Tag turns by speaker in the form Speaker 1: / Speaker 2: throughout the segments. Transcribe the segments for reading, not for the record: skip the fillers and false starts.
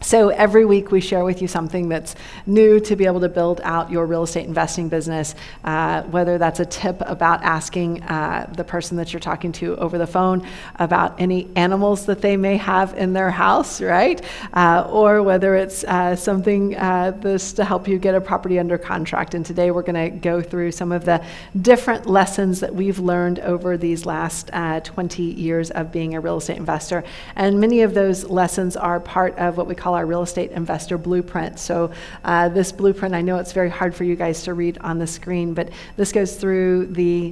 Speaker 1: So every week we share with you something that's new to be able to build out your real estate investing business, whether that's a tip about asking the person that you're talking to over the phone about any animals that they may have in their house, right? Or whether it's something this to help you get a property under contract. And today we're going to go through some of the different lessons that we've learned over these last 20 years of being a real estate investor. And many of those lessons are part of what we call our real estate investor blueprint. So this blueprint, I know it's very hard for you guys to read on the screen, but this goes through the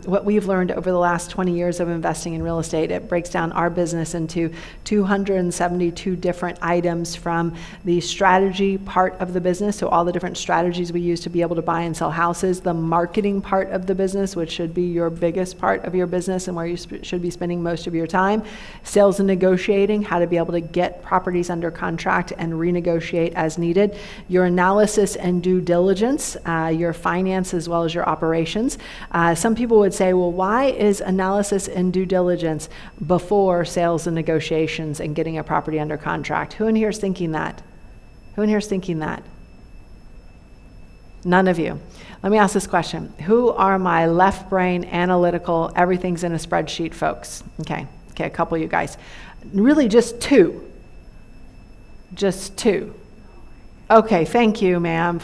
Speaker 1: what we've learned over the last 20 years of investing in real estate. It breaks down our business into 272 different items, from the strategy part of the business, so all the different strategies we use to be able to buy and sell houses, the marketing part of the business, which should be your biggest part of your business and where you should be spending most of your time, sales and negotiating, how to be able to get properties under contract and renegotiate as needed, your analysis and due diligence, your finance as well as your operations. Some people would say, well, why is analysis and due diligence before sales and negotiations and getting a property under contract? Who in here is thinking that? Who in here is thinking that? None of you. Let me ask this question. Who are my left brain, analytical, everything's in a spreadsheet folks? Okay, a couple of you guys. Really just two. Just two. Okay, thank you, ma'am,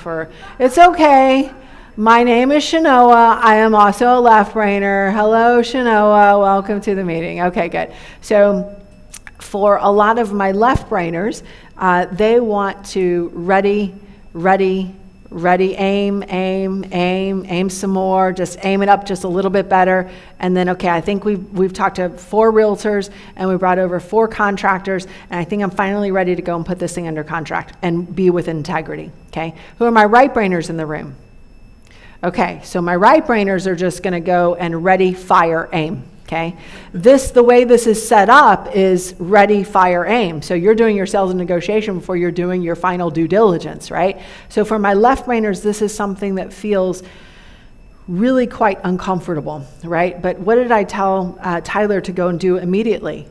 Speaker 1: it's okay. My name is Shanoa. I am also a left brainer. Hello, Shanoa. Welcome to the meeting. Okay, good. So for a lot of my left brainers, they want to ready, aim some more, just aim it up just a little bit better. And then, okay, I think we've talked to 4 realtors and we brought over 4 contractors, and I think I'm finally ready to go and put this thing under contract and be with integrity, okay? Who are my right brainers in the room? Okay, so my right brainers are just gonna go and ready, fire, aim. Okay, the way this is set up is ready, fire, aim. So you're doing your sales and negotiation before you're doing your final due diligence, right? So for my left brainers, this is something that feels really quite uncomfortable, right? But what did I tell Tyler to go and do immediately?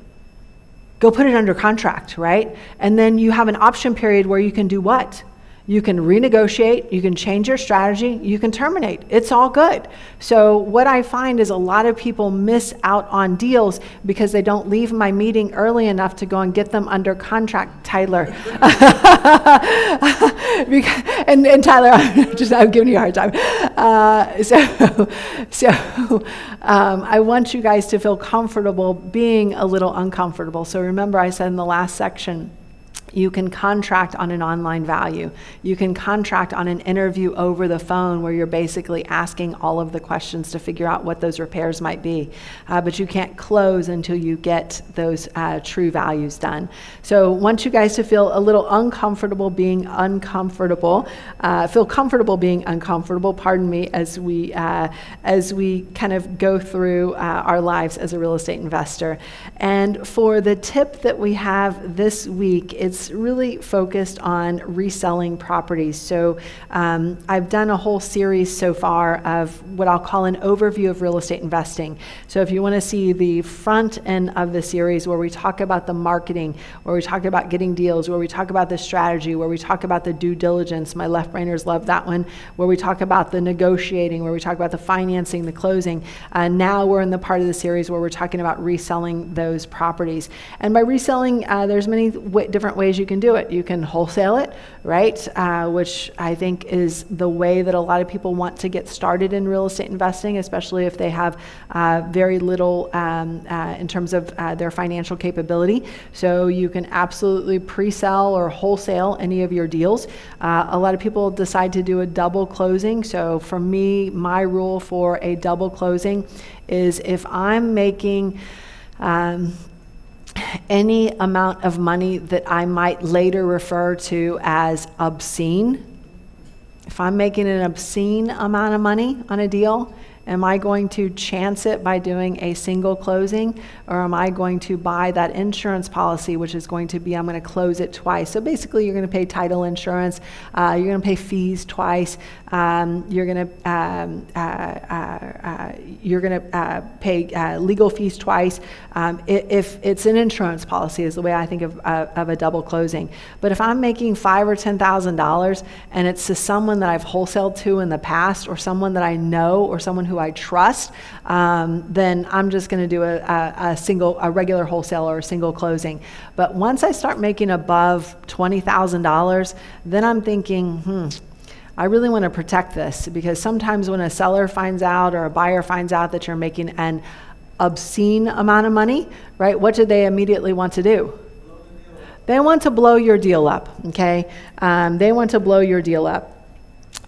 Speaker 1: Go put it under contract, right? And then you have an option period where you can do what? You can renegotiate, you can change your strategy, you can terminate. It's all good. So what I find is a lot of people miss out on deals because they don't leave my meeting early enough to go and get them under contract, Tyler. and Tyler, I'm giving you a hard time. I want you guys to feel comfortable being a little uncomfortable. So remember, I said in the last section, you can contract on an online value. You can contract on an interview over the phone where you're basically asking all of the questions to figure out what those repairs might be. But you can't close until you get those true values done. So I want you guys to feel a little uncomfortable being uncomfortable, feel comfortable being uncomfortable, pardon me, as we kind of go through our lives as a real estate investor. And for the tip that we have this week, it's really focused on reselling properties. So I've done a whole series so far of what I'll call an overview of real estate investing. So if you want to see the front end of the series where we talk about the marketing, where we talk about getting deals, where we talk about the strategy, where we talk about the due diligence, my left brainers love that one, where we talk about the negotiating, where we talk about the financing, the closing. Now we're in the part of the series where we're talking about reselling those properties. And by reselling, there's many different ways you can do it. You can wholesale it, right? Which I think is the way that a lot of people want to get started in real estate investing, especially if they have very little in terms of their financial capability. So you can absolutely pre-sell or wholesale any of your deals. A lot of people decide to do a double closing. So for me, my rule for a double closing is if I'm making any amount of money that I might later refer to as obscene, if I'm making an obscene amount of money on a deal Am I going to chance it by doing a single closing, or am I going to buy that insurance policy, which is going to be, I'm going to close it twice. So basically you're going to pay title insurance, you're going to pay fees twice, you're going to pay legal fees twice. If it's an insurance policy is the way I think of a double closing. But if I'm making $5,000 or $10,000 and it's to someone that I've wholesaled to in the past, or someone that I know, or someone who I trust, then I'm just going to do a regular wholesale or a single closing. But once I start making above $20,000, then I'm thinking, I really want to protect this, because sometimes when a seller finds out or a buyer finds out that you're making an obscene amount of money, right? What do they immediately want to do? They want to blow your deal up, okay? They want to blow your deal up.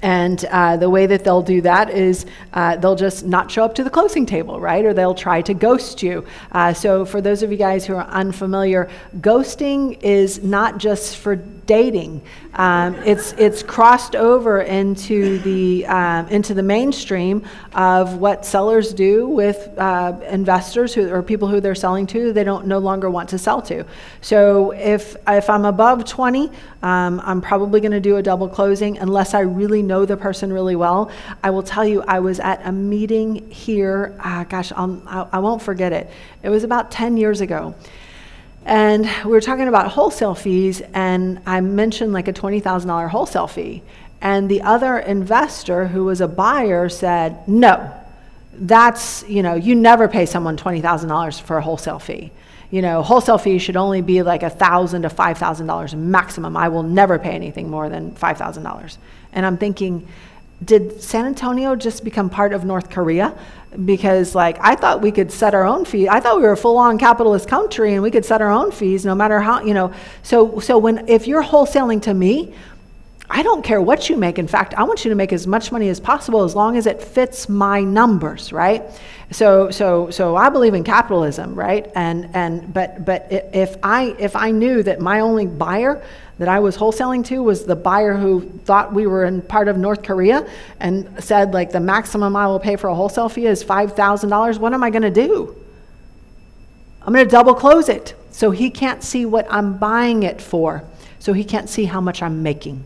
Speaker 1: And the way that they'll do that is they'll just not show up to the closing table, right? Or they'll try to ghost you. So for those of you guys who are unfamiliar, ghosting is not just for dating. It's crossed over into the mainstream of what sellers do with investors or people who they're selling to they don't no longer want to sell to. So if I'm above 20, I'm probably going to do a double closing unless I really know the person really well. I will tell you, I was at a meeting here, I won't forget it. It was about 10 years ago. And we were talking about wholesale fees, and I mentioned like a $20,000 wholesale fee. And the other investor who was a buyer said, no, that's, you never pay someone $20,000 for a wholesale fee. Wholesale fees should only be like $1,000 to $5,000 maximum. I will never pay anything more than $5,000. And I'm thinking, did San Antonio just become part of North Korea? Because I thought we could set our own fee. I thought we were a full-on capitalist country and we could set our own fees no matter how, So if you're wholesaling to me, I don't care what you make. In fact, I want you to make as much money as possible as long as it fits my numbers, right? So I believe in capitalism, right? But if I knew that my only buyer that I was wholesaling to was the buyer who thought we were in part of North Korea and said the maximum I will pay for a wholesale fee is $5,000, what am I going to do? I'm going to double close it so he can't see what I'm buying it for, so he can't see how much I'm making.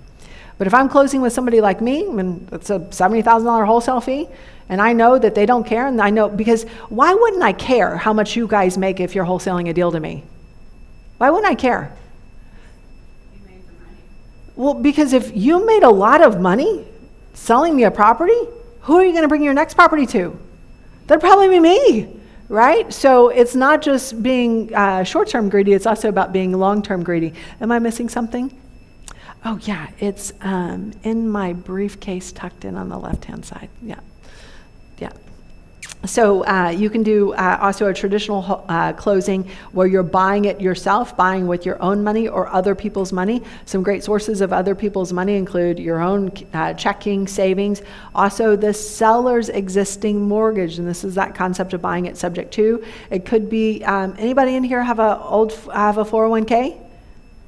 Speaker 1: But if I'm closing with somebody like me, and it's a $70,000 wholesale fee, and I know that they don't care, and I know, because why wouldn't I care how much you guys make if you're wholesaling a deal to me? Why wouldn't I care?
Speaker 2: You made the money.
Speaker 1: Well, because if you made a lot of money selling me a property, who are you going to bring your next property to? That'd probably be me, right? So it's not just being short-term greedy, it's also about being long-term greedy. Am I missing something? Oh yeah, it's in my briefcase tucked in on the left-hand side. Yeah. So you can do also a traditional closing where you're buying it yourself, buying with your own money or other people's money. Some great sources of other people's money include your own checking, savings, also the seller's existing mortgage, and this is that concept of buying it subject to. It could be, anybody in here have a 401k?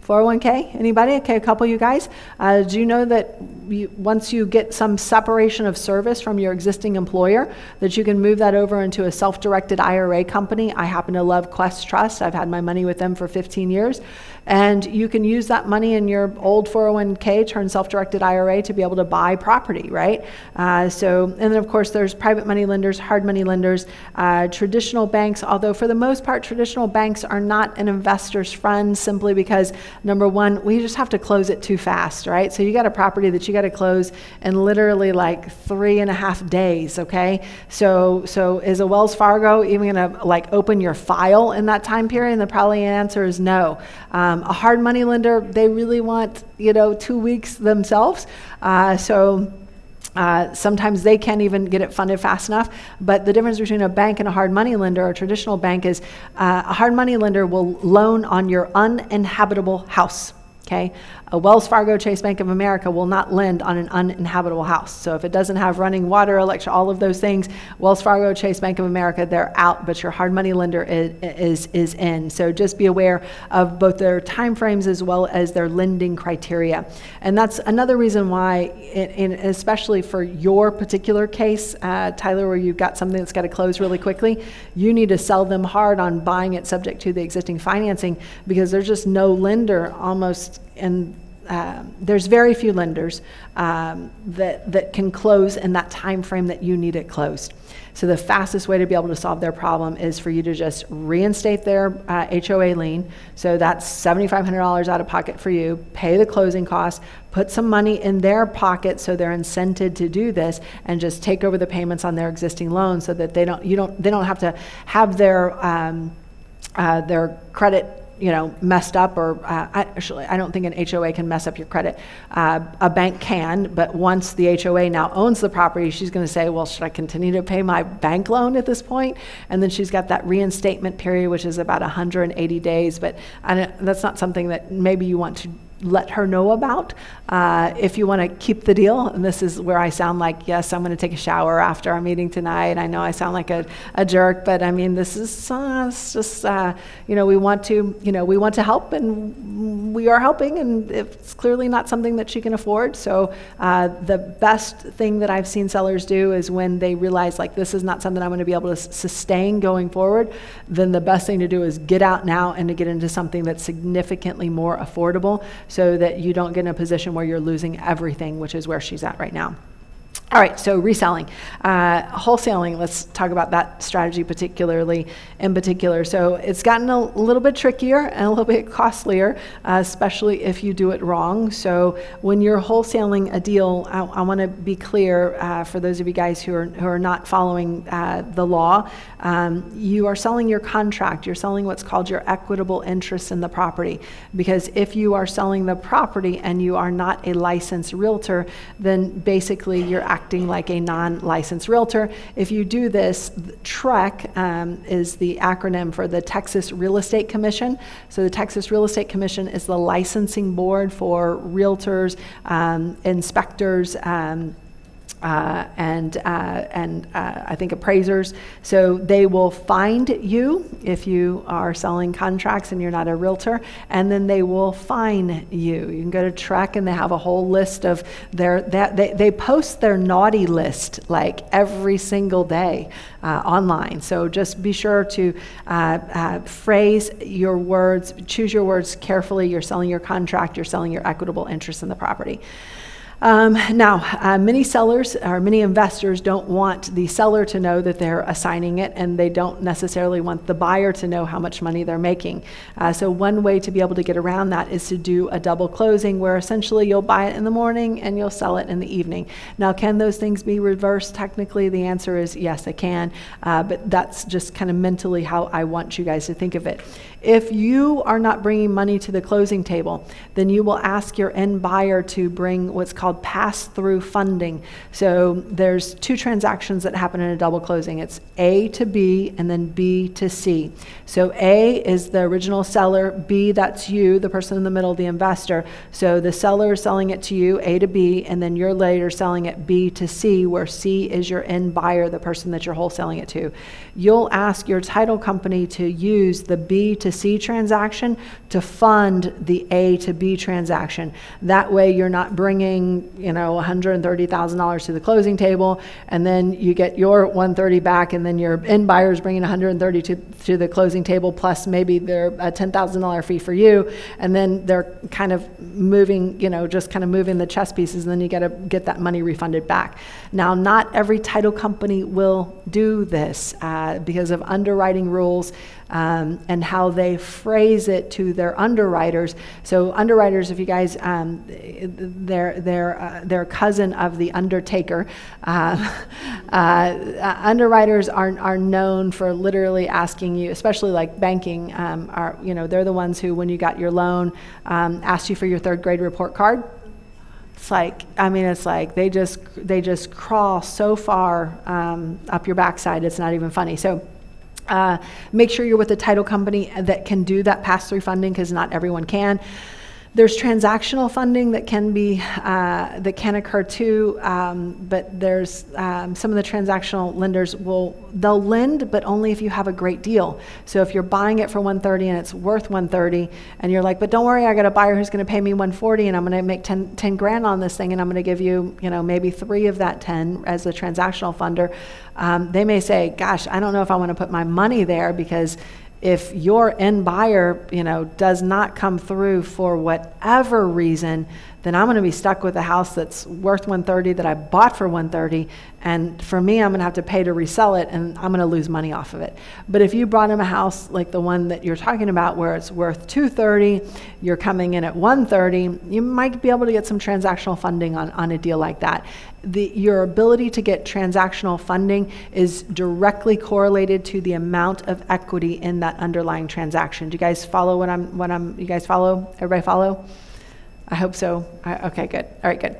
Speaker 1: 401k? Anybody? Okay, a couple of you guys. Do you know that once you get some separation of service from your existing employer, that you can move that over into a self-directed IRA company? I happen to love Quest Trust. I've had my money with them for 15 years. And you can use that money in your old 401k, turn self-directed IRA to be able to buy property, right? And then of course there's private money lenders, hard money lenders, traditional banks, although for the most part, traditional banks are not an investor's friend simply because, number one, we just have to close it too fast, right? So you got a property that you got to close in literally 3.5 days, okay? So is a Wells Fargo even gonna open your file in that time period? And the probably answer is no. A hard money lender, they really want 2 weeks themselves. Sometimes they can't even get it funded fast enough. But the difference between a bank and a hard money lender, or a traditional bank, is a hard money lender will loan on your uninhabitable house. Okay, a Wells Fargo, Chase Bank of America will not lend on an uninhabitable house. So if it doesn't have running water, electric, all of those things, Wells Fargo, Chase Bank of America, they're out, but your hard money lender is in. So just be aware of both their timeframes as well as their lending criteria. And that's another reason why, especially for your particular case, Tyler, where you've got something that's got to close really quickly, you need to sell them hard on buying it subject to the existing financing, because there's just no lender almost, and there's very few lenders that can close in that time frame that you need it closed. So the fastest way to be able to solve their problem is for you to just reinstate their HOA lien. So that's $7,500 out of pocket for you. Pay the closing costs, put some money in their pocket so they're incented to do this, and just take over the payments on their existing loan so that they don't have to have their credit messed up, or actually, I don't think an HOA can mess up your credit. A bank can, but once the HOA now owns the property, she's going to say, well, should I continue to pay my bank loan at this point? And then she's got that reinstatement period, which is about 180 days, but that's not something that maybe you want to let her know about. If you want to keep the deal, and this is where I sound like, yes, I'm going to take a shower after our meeting tonight. I know I sound like a jerk, but I mean, this is it's just, we want to help, and we are helping, and it's clearly not something that she can afford. So the best thing that I've seen sellers do is when they realize, like, this is not something I'm going to be able to sustain going forward, then the best thing to do is get out now and to get into something that's significantly more affordable, so that you don't get in a position where you're losing everything, which is where she's at right now. All right, so reselling. Wholesaling, let's talk about that strategy in particular. So it's gotten a little bit trickier and a little bit costlier, especially if you do it wrong. So when you're wholesaling a deal, I want to be clear for those of you guys who are not following the law. You are selling your contract. You're selling what's called your equitable interest in the property. Because if you are selling the property and you are not a licensed realtor, then basically you're acting like a non-licensed realtor. If you do this, TREC is the acronym for the Texas Real Estate Commission. So the Texas Real Estate Commission is the licensing board for realtors, inspectors, and I think appraisers. So they will find you if you are selling contracts and you're not a realtor, and then they will fine you. You can go to TREC, and they have a whole list of they post their naughty list like every single day online. So just be sure to phrase your words, choose your words carefully. You're selling your contract, you're selling your equitable interest in the property. Now, many sellers or many investors don't want the seller to know that they're assigning it, and they don't necessarily want the buyer to know how much money they're making. So one way to be able to get around that is to do a double closing, where essentially you'll buy it in the morning and you'll sell it in the evening. Now, can those things be reversed? Technically, the answer is yes, they can, but that's just kind of mentally how I want you guys to think of it. If you are not bringing money to the closing table, then you will ask your end buyer to bring what's called pass-through funding. So there's two transactions that happen in a double closing. It's A to B and then B to C. So A is the original seller, B, that's you, the person in the middle, the investor. So the seller is selling it to you, A to B, and then you're later selling it B to C, where C is your end buyer, the person that you're wholesaling it to. You'll ask your title company to use the B to C transaction to fund the A to B transaction. That way you're not bringing $130,000 to the closing table, and then you get your 130 back, and then your end buyer is bringing 130 to the closing table, plus maybe they're a $10,000 fee for you, and then they're kind of moving, just kind of moving the chess pieces, and then you got to get that money refunded back. Now, not every title company will do this because of underwriting rules and how they phrase it to their underwriters. So underwriters, if you guys, they're cousin of the undertaker. Underwriters are known for literally asking you, especially like banking, they're the ones who, when you got your loan, asked you for your third grade report card. It's like they just crawl so far up your backside, it's not even funny. So make sure you're with a title company that can do that pass-through funding, because not everyone can. There's transactional funding that can be that can occur too, but there's some of the transactional lenders they'll lend, but only if you have a great deal. So if you're buying it for $130 and it's worth $130, and you're like, but don't worry, I got a buyer who's going to pay me $140, and I'm going to make 10 grand on this thing, and I'm going to give you, maybe 3 of that 10 as a transactional funder. They may say, gosh, I don't know if I want to put my money there, because if your end buyer, does not come through for whatever reason, then I'm going to be stuck with a house that's worth $130 that I bought for $130, and for me, I'm going to have to pay to resell it, and I'm going to lose money off of it. But if you brought him a house like the one that you're talking about, where it's worth $230, you're coming in at $130, you might be able to get some transactional funding on a deal like that. Your ability to get transactional funding is directly correlated to the amount of equity in that underlying transaction. Do you guys follow you guys follow? Everybody follow? I hope so. Okay, good. All right, good.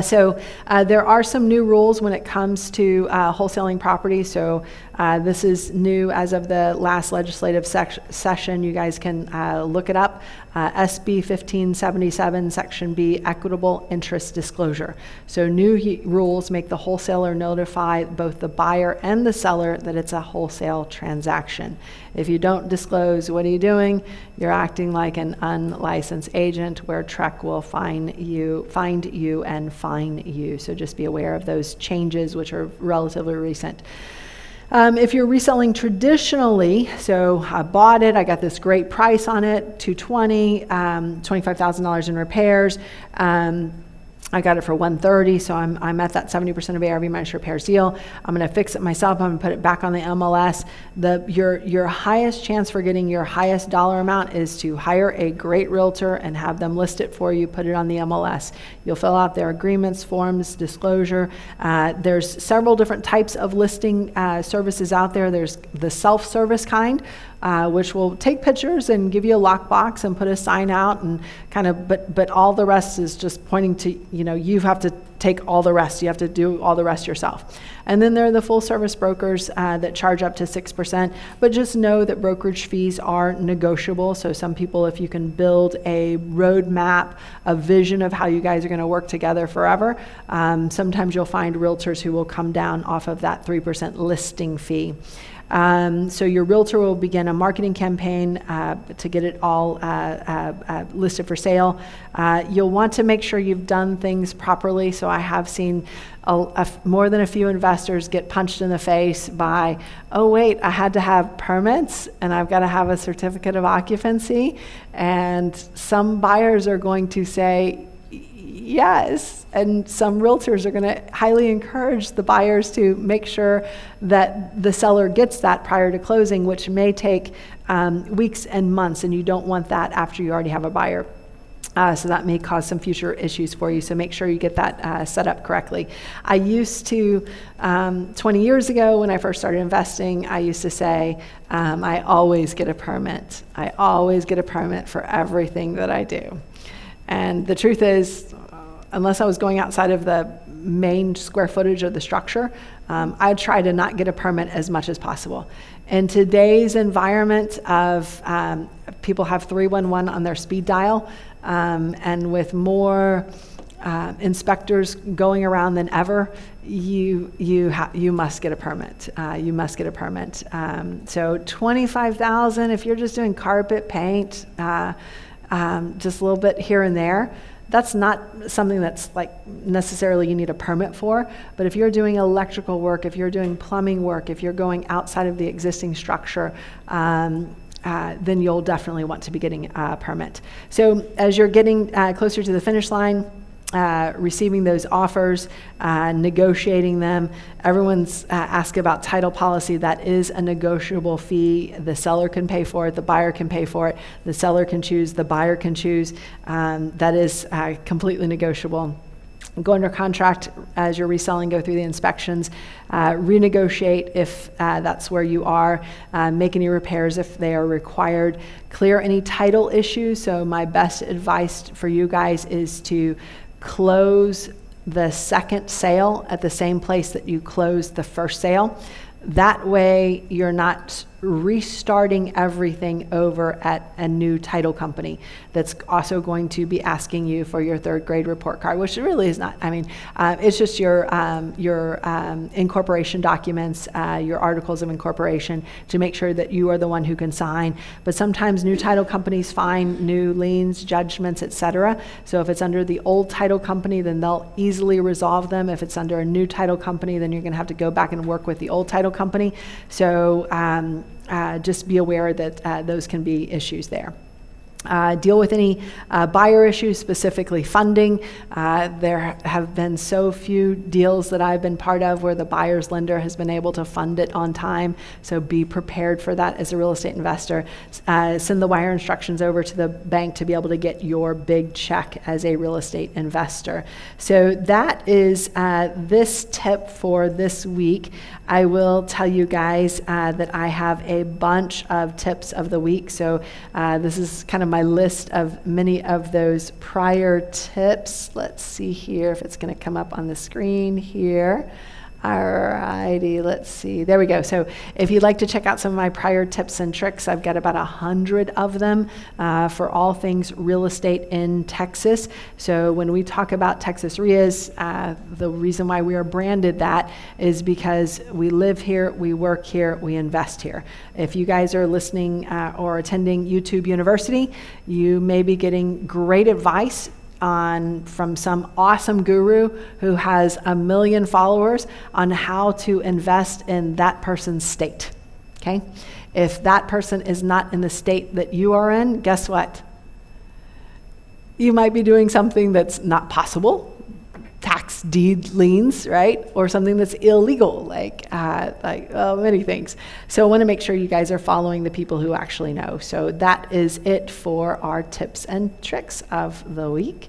Speaker 1: So there are some new rules when it comes to wholesaling property. So this is new as of the last legislative session. You guys can look it up. SB 1577, Section B, equitable interest disclosure. So new rules make the wholesaler notify both the buyer and the seller that it's a wholesale transaction. If you don't disclose, what are you doing? You're acting like an unlicensed agent, where TREC will find you and fine you. So just be aware of those changes, which are relatively recent. If you're reselling traditionally, so I bought it, I got this great price on it, $220, $25,000 in repairs. I got it for $130, so I'm at that 70% of ARV minus repairs deal. I'm going to fix it myself. I'm going to put it back on the MLS. Your highest chance for getting your highest dollar amount is to hire a great realtor and have them list it for you, put it on the MLS. You'll fill out their agreements, forms, disclosure. There's several different types of listing services out there. There's the self-service kind, which will take pictures and give you a lockbox and put a sign out and but all the rest is just pointing to, you have to take all the rest. You have to do all the rest yourself. And then there are the full service brokers that charge up to 6%, but just know that brokerage fees are negotiable. So some people, if you can build a roadmap, a vision of how you guys are going to work together forever, sometimes you'll find realtors who will come down off of that 3% listing fee. So your realtor will begin a marketing campaign to get it all listed for sale. You'll want to make sure you've done things properly. So I have seen more than a few investors get punched in the face by, oh wait, I had to have permits and I've got to have a certificate of occupancy. And some buyers are going to say, yes, and some realtors are going to highly encourage the buyers to make sure that the seller gets that prior to closing, which may take weeks and months, and you don't want that after you already have a buyer. So that may cause some future issues for you, so make sure you get that set up correctly. I used to, 20 years ago when I first started investing, I used to say, I always get a permit. I always get a permit for everything that I do. And the truth is, unless I was going outside of the main square footage of the structure, I'd try to not get a permit as much as possible. In today's environment of people have 311 on their speed dial, and with more inspectors going around than ever, you must get a permit. You must get a permit. So $25,000 if you're just doing carpet, paint, just a little bit here and there. That's not something that's like necessarily you need a permit for, but if you're doing electrical work, if you're doing plumbing work, if you're going outside of the existing structure, then you'll definitely want to be getting a permit. So as you're getting closer to the finish line, receiving those offers, negotiating them. Everyone's asked about title policy. That is a negotiable fee. The seller can pay for it. The buyer can pay for it. The seller can choose. The buyer can choose. That is completely negotiable. Go under contract as you're reselling, go through the inspections, renegotiate if that's where you are, make any repairs if they are required, clear any title issues. So my best advice for you guys is to close the second sale at the same place that you closed the first sale. That way you're not restarting everything over at a new title company that's also going to be asking you for your third grade report card, which it really is not. I mean, it's just your incorporation documents, your articles of incorporation, to make sure that you are the one who can sign. But sometimes new title companies find new liens, judgments, etc. So if it's under the old title company, then they'll easily resolve them. If it's under a new title company, then you're going to have to go back and work with the old title company. So just be aware that those can be issues there. Deal with any buyer issues, specifically funding. There have been so few deals that I've been part of where the buyer's lender has been able to fund it on time, so be prepared for that as a real estate investor. Send the wire instructions over to the bank to be able to get your big check as a real estate investor. So that is this tip for this week. I will tell you guys that I have a bunch of tips of the week, so this is kind of my list of many of those prior tips. Let's see here if it's going to come up on the screen here. Alrighty, let's see. There we go. So if you'd like to check out some of my prior tips and tricks, I've got about 100 of them for all things real estate in Texas. So when we talk about Texas REIAs, the reason why we are branded that is because we live here, we work here, we invest here. If you guys are listening or attending YouTube University, you may be getting great advice from some awesome guru who has 1 million followers on how to invest in that person's state. Okay? If that person is not in the state that you are in, guess what? You might be doing something that's not possible, tax deed liens, right? Or something that's illegal, like many things. So I want to make sure you guys are following the people who actually know. So that is it for our tips and tricks of the week.